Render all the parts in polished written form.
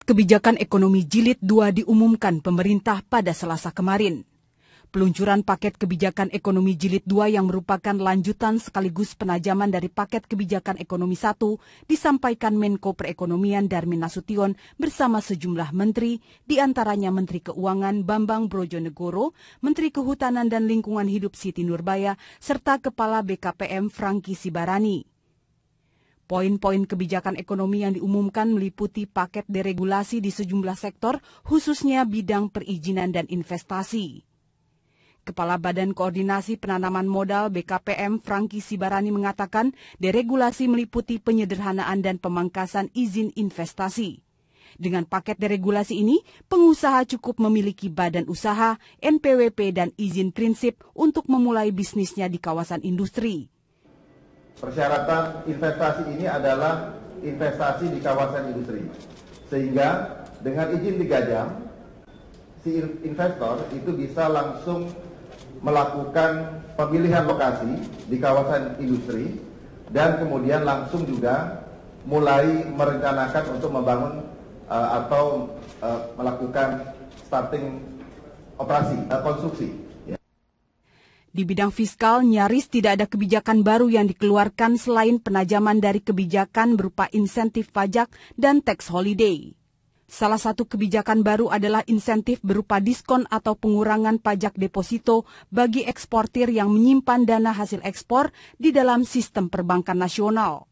kebijakan ekonomi Jilid 2 diumumkan pemerintah pada Selasa kemarin. Peluncuran paket kebijakan ekonomi Jilid 2 yang merupakan lanjutan sekaligus penajaman dari paket kebijakan ekonomi 1 disampaikan Menko Perekonomian Darmin Nasution bersama sejumlah menteri, diantaranya Menteri Keuangan Bambang Brojonegoro, Menteri Kehutanan dan Lingkungan Hidup Siti Nurbaya, serta Kepala BKPM Franky Sibarani. Poin-poin kebijakan ekonomi yang diumumkan meliputi paket deregulasi di sejumlah sektor, khususnya bidang perizinan dan investasi. Kepala Badan Koordinasi Penanaman Modal BKPM Franky Sibarani mengatakan deregulasi meliputi penyederhanaan dan pemangkasan izin investasi. Dengan paket deregulasi ini, pengusaha cukup memiliki badan usaha, NPWP dan izin prinsip untuk memulai bisnisnya di kawasan industri. Persyaratan investasi ini adalah investasi di kawasan industri. Sehingga dengan izin 3 jam, si investor itu bisa langsung melakukan pemilihan lokasi di kawasan industri dan kemudian langsung juga mulai merencanakan untuk membangun atau melakukan starting operasi konstruksi. Di bidang fiskal, nyaris tidak ada kebijakan baru yang dikeluarkan selain penajaman dari kebijakan berupa insentif pajak dan tax holiday. Salah satu kebijakan baru adalah insentif berupa diskon atau pengurangan pajak deposito bagi eksportir yang menyimpan dana hasil ekspor di dalam sistem perbankan nasional.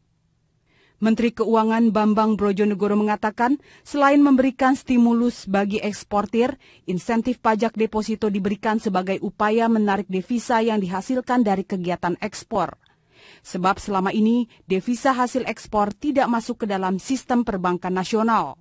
Menteri Keuangan Bambang Brojonegoro mengatakan, selain memberikan stimulus bagi eksportir, insentif pajak deposito diberikan sebagai upaya menarik devisa yang dihasilkan dari kegiatan ekspor. Sebab selama ini, devisa hasil ekspor tidak masuk ke dalam sistem perbankan nasional.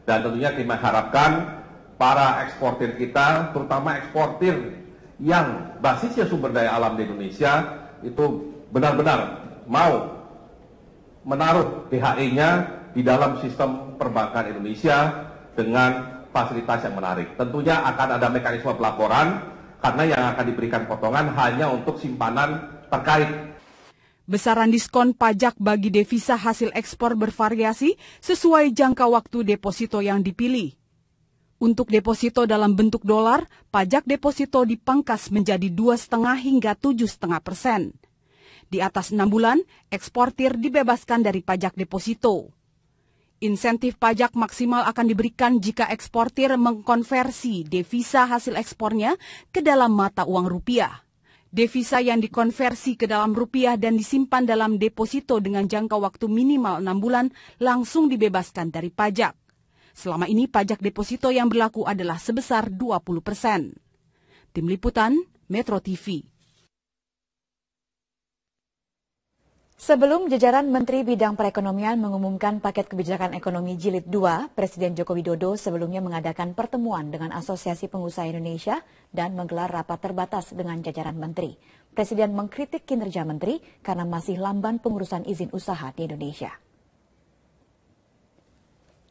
Dan tentunya kita harapkan para eksportir kita, terutama eksportir yang basisnya sumber daya alam di Indonesia, itu benar-benar mau menaruh DHE-nya di dalam sistem perbankan Indonesia dengan fasilitas yang menarik. Tentunya akan ada mekanisme pelaporan karena yang akan diberikan potongan hanya untuk simpanan terkait. Besaran diskon pajak bagi devisa hasil ekspor bervariasi sesuai jangka waktu deposito yang dipilih. Untuk deposito dalam bentuk dolar, pajak deposito dipangkas menjadi 2,5 hingga 7,5%. Di atas 6 bulan, eksportir dibebaskan dari pajak deposito. Insentif pajak maksimal akan diberikan jika eksportir mengkonversi devisa hasil ekspornya ke dalam mata uang rupiah. Devisa yang dikonversi ke dalam rupiah dan disimpan dalam deposito dengan jangka waktu minimal 6 bulan langsung dibebaskan dari pajak. Selama ini pajak deposito yang berlaku adalah sebesar 20%. Tim Liputan, Metro TV. Sebelum jajaran Menteri Bidang Perekonomian mengumumkan paket kebijakan ekonomi Jilid 2, Presiden Joko Widodo sebelumnya mengadakan pertemuan dengan Asosiasi Pengusaha Indonesia dan menggelar rapat terbatas dengan jajaran menteri. Presiden mengkritik kinerja menteri karena masih lamban pengurusan izin usaha di Indonesia.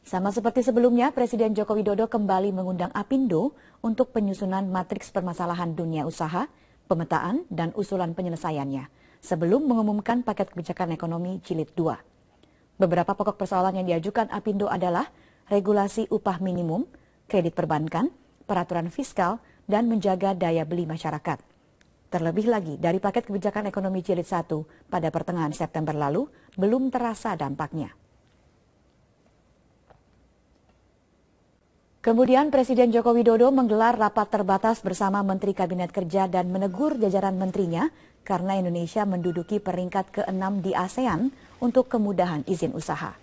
Sama seperti sebelumnya, Presiden Joko Widodo kembali mengundang Apindo untuk penyusunan matriks permasalahan dunia usaha, pemetaan, dan usulan penyelesaiannya sebelum mengumumkan paket kebijakan ekonomi Jilid 2. Beberapa pokok persoalan yang diajukan Apindo adalah regulasi upah minimum, kredit perbankan, peraturan fiskal, dan menjaga daya beli masyarakat. Terlebih lagi, dari paket kebijakan ekonomi Jilid 1 pada pertengahan September lalu, belum terasa dampaknya. Kemudian Presiden Joko Widodo menggelar rapat terbatas bersama Menteri Kabinet Kerja dan menegur jajaran menterinya karena Indonesia menduduki peringkat ke-6 di ASEAN untuk kemudahan izin usaha.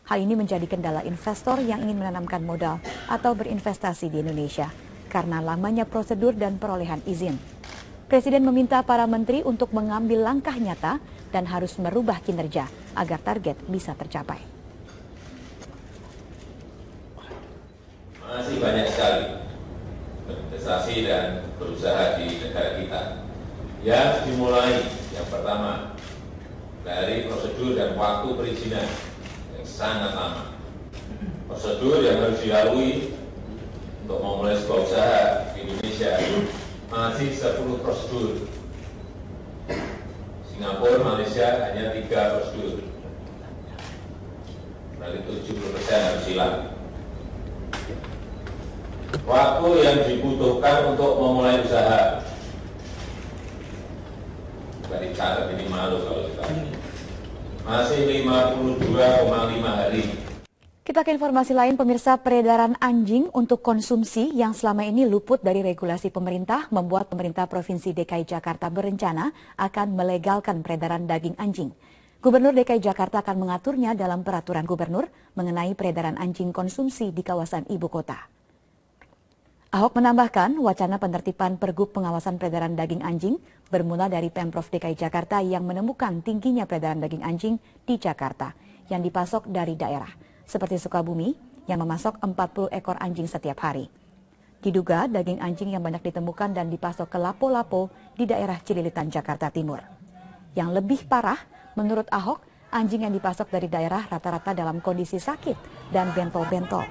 Hal ini menjadi kendala investor yang ingin menanamkan modal atau berinvestasi di Indonesia karena lamanya prosedur dan perolehan izin. Presiden meminta para menteri untuk mengambil langkah nyata dan harus merubah kinerja agar target bisa tercapai. Masih banyak sekali berinvestasi dan berusaha di negara kita. Yang dimulai yang pertama dari prosedur dan waktu perizinan yang sangat lama. Prosedur yang harus dilalui untuk memulai sebuah usaha di Indonesia masih 10 prosedur. Singapura, Malaysia hanya 3 prosedur. Berarti 70% harus penghasilan. Waktu yang dibutuhkan untuk memulai usaha, bukan dicatat, ini malu kalau kita masih 52,5 hari. Kita ke informasi lain, pemirsa. Peredaran anjing untuk konsumsi yang selama ini luput dari regulasi pemerintah membuat pemerintah Provinsi DKI Jakarta berencana akan melegalkan peredaran daging anjing. Gubernur DKI Jakarta akan mengaturnya dalam peraturan gubernur mengenai peredaran anjing konsumsi di kawasan ibu kota. Ahok menambahkan wacana penertiban Pergub Pengawasan Peredaran Daging Anjing bermula dari Pemprov DKI Jakarta yang menemukan tingginya peredaran daging anjing di Jakarta yang dipasok dari daerah, seperti Sukabumi yang memasok 40 ekor anjing setiap hari. Diduga daging anjing yang banyak ditemukan dan dipasok ke Lapo-Lapo di daerah Cililitan, Jakarta Timur. Yang lebih parah, menurut Ahok, anjing yang dipasok dari daerah rata-rata dalam kondisi sakit dan bentol-bentol.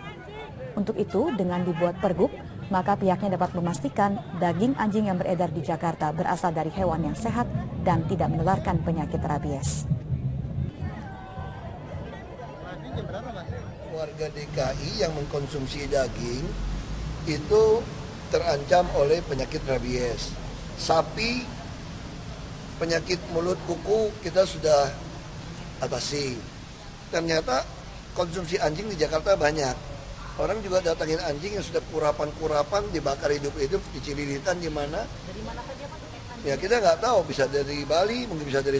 Untuk itu, dengan dibuat pergub, maka pihaknya dapat memastikan daging anjing yang beredar di Jakarta berasal dari hewan yang sehat dan tidak menularkan penyakit rabies. Warga DKI yang mengkonsumsi daging itu terancam oleh penyakit rabies. Sapi, penyakit mulut kuku kita sudah atasi. Ternyata konsumsi anjing di Jakarta banyak. Orang juga datangin anjing yang sudah kurapan-kurapan, dibakar hidup-hidup di Cililitan di mana? Dari mana saja Pak? Ya kita nggak tahu, bisa dari Bali, mungkin bisa dari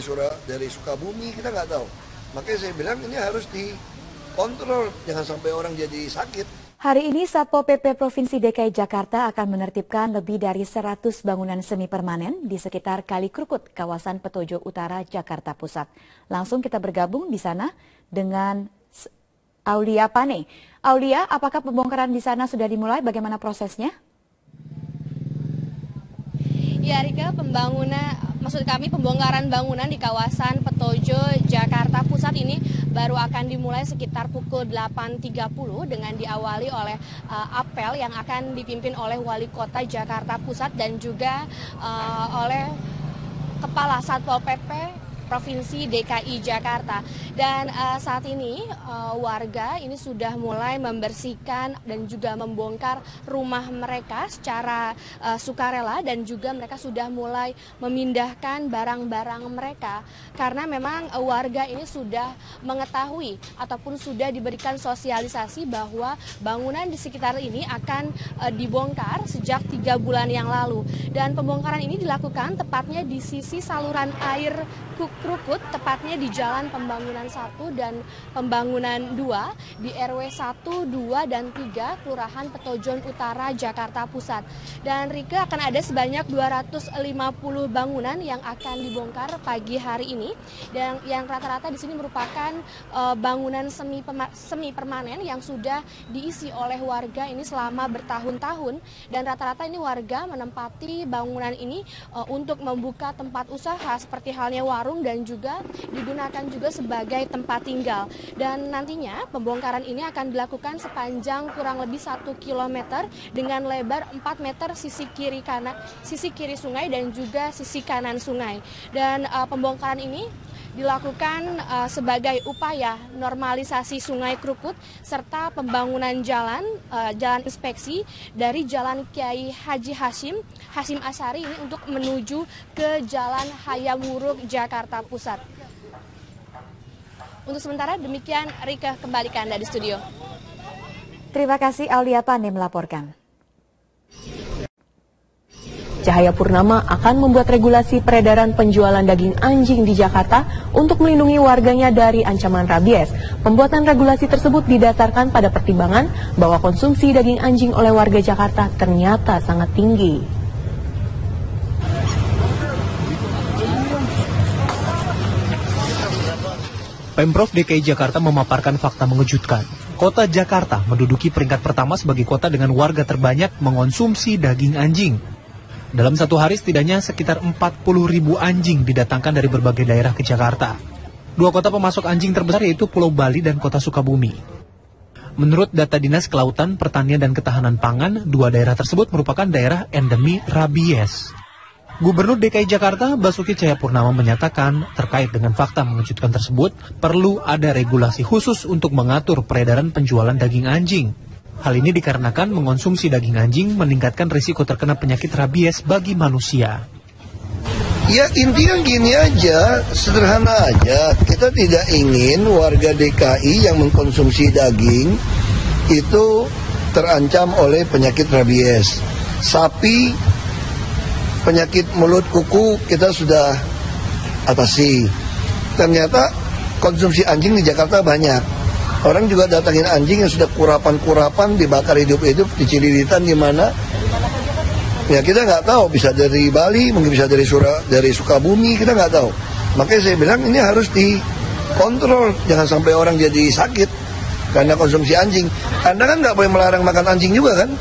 Sukabumi, kita nggak tahu. Makanya saya bilang ini harus dikontrol, jangan sampai orang jadi sakit. Hari ini Satpol PP Provinsi DKI Jakarta akan menertibkan lebih dari 100 bangunan semi permanen di sekitar Kali Krukut, kawasan Petojo Utara, Jakarta Pusat. Langsung kita bergabung di sana dengan Aulia Pane. Aulia, apakah pembongkaran di sana sudah dimulai? Bagaimana prosesnya? Ya Rika, pembongkaran bangunan di kawasan Petojo, Jakarta Pusat ini baru akan dimulai sekitar pukul 8.30 dengan diawali oleh apel yang akan dipimpin oleh Wali Kota Jakarta Pusat dan juga oleh Kepala Satpol PP Provinsi DKI Jakarta. Dan saat ini warga ini sudah mulai membersihkan dan juga membongkar rumah mereka secara sukarela dan juga mereka sudah mulai memindahkan barang-barang mereka karena memang warga ini sudah mengetahui ataupun sudah diberikan sosialisasi bahwa bangunan di sekitar ini akan dibongkar sejak 3 bulan yang lalu. Dan pembongkaran ini dilakukan tepatnya di sisi saluran air Krukut, tepatnya di Jalan Pembangunan 1 dan Pembangunan 2 di RW 1, 2, dan 3 Kelurahan Petojo Utara, Jakarta Pusat. Dan Rika, akan ada sebanyak 250 bangunan yang akan dibongkar pagi hari ini dan yang rata-rata di sini merupakan bangunan semi permanen yang sudah diisi oleh warga ini selama bertahun-tahun dan rata-rata ini warga menempati bangunan ini untuk membuka tempat usaha seperti halnya warung dan juga digunakan juga sebagai tempat tinggal. Dan nantinya pembongkaran ini akan dilakukan sepanjang kurang lebih 1 km dengan lebar 4 meter sisi kiri sungai dan juga sisi kanan sungai. Dan pembongkaran ini dilakukan sebagai upaya normalisasi Sungai Krukut serta pembangunan jalan inspeksi dari Jalan Kiai Haji Hasyim Asyari ini untuk menuju ke Jalan Hayam Wuruk, Jakarta Pusat. Untuk sementara demikian, Rika, kembali ke Anda di studio. Terima kasih Aulia Pane melaporkan. Cahaya Purnama akan membuat regulasi peredaran penjualan daging anjing di Jakarta untuk melindungi warganya dari ancaman rabies. Pembuatan regulasi tersebut didasarkan pada pertimbangan bahwa konsumsi daging anjing oleh warga Jakarta ternyata sangat tinggi. Pemprov DKI Jakarta memaparkan fakta mengejutkan. Kota Jakarta menduduki peringkat pertama sebagai kota dengan warga terbanyak mengonsumsi daging anjing. Dalam satu hari setidaknya sekitar 40.000 anjing didatangkan dari berbagai daerah ke Jakarta. 2 kota pemasok anjing terbesar yaitu Pulau Bali dan Kota Sukabumi. Menurut data Dinas Kelautan, Pertanian dan Ketahanan Pangan, 2 daerah tersebut merupakan daerah endemi rabies. Gubernur DKI Jakarta Basuki Cahayapurnama menyatakan terkait dengan fakta mengejutkan tersebut, perlu ada regulasi khusus untuk mengatur peredaran penjualan daging anjing. Hal ini dikarenakan mengonsumsi daging anjing meningkatkan risiko terkena penyakit rabies bagi manusia. Ya intinya gini aja, sederhana aja. Kita tidak ingin warga DKI yang mengkonsumsi daging itu terancam oleh penyakit rabies. Sapi, penyakit mulut kuku kita sudah atasi. Ternyata konsumsi anjing di Jakarta banyak. Orang juga datangin anjing yang sudah kurapan-kurapan, dibakar hidup-hidup, di Cililitan di mana. Ya kita nggak tahu, bisa dari Bali, mungkin bisa dari Sukabumi, kita nggak tahu. Makanya saya bilang ini harus dikontrol, jangan sampai orang jadi sakit karena konsumsi anjing. Anda kan nggak boleh melarang makan anjing juga kan?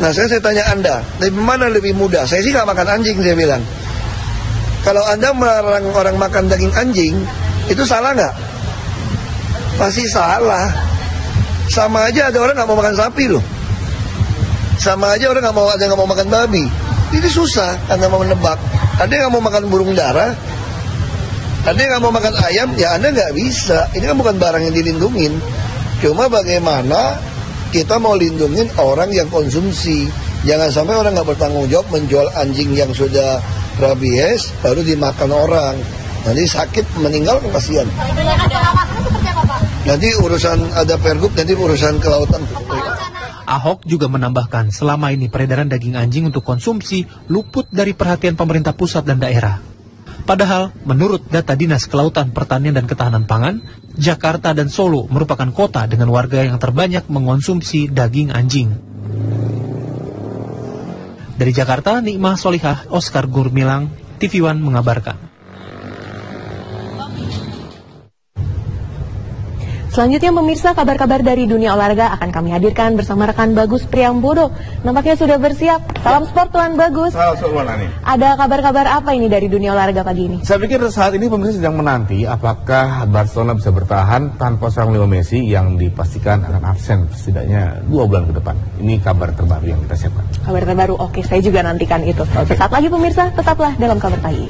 Nah saya tanya Anda, mana lebih mudah? Saya sih nggak makan anjing, saya bilang. Kalau Anda melarang orang makan daging anjing, itu salah nggak? Pasti salah. Sama aja ada orang nggak mau makan sapi loh. Sama aja orang nggak mau makan babi. Ini susah, Anda mau menebak. Ada yang nggak mau makan burung dara, ada yang nggak mau makan ayam, ya Anda nggak bisa. Ini kan bukan barang yang dilindungin. Cuma bagaimana kita mau lindungin orang yang konsumsi. Jangan sampai orang nggak bertanggung jawab menjual anjing yang sudah rabies baru dimakan orang. Nanti sakit, meninggal kan kasihan. Nanti urusan ada pergub, nanti urusan kelautan. Ahok juga menambahkan selama ini peredaran daging anjing untuk konsumsi luput dari perhatian pemerintah pusat dan daerah. Padahal menurut data Dinas Kelautan, Pertanian dan Ketahanan Pangan, Jakarta dan Solo merupakan kota dengan warga yang terbanyak mengonsumsi daging anjing. Dari Jakarta, Nikmah Solihah, Oscar Gurmilang, TV One mengabarkan. Selanjutnya pemirsa, kabar-kabar dari dunia olahraga akan kami hadirkan bersama rekan Bagus Priambodo. Nampaknya sudah bersiap. Salam sport Tuan Bagus. Salam sport Ani. Ada kabar-kabar apa ini dari dunia olahraga pagi ini? Saya pikir saat ini pemirsa sedang menanti apakah Barcelona bisa bertahan tanpa seorang Leo Messi yang dipastikan akan absen setidaknya 2 bulan ke depan. Ini kabar terbaru yang kita siapkan. Kabar terbaru, oke, saya juga nantikan itu. Sesaat lagi pemirsa, tetaplah dalam Kabar Pagi.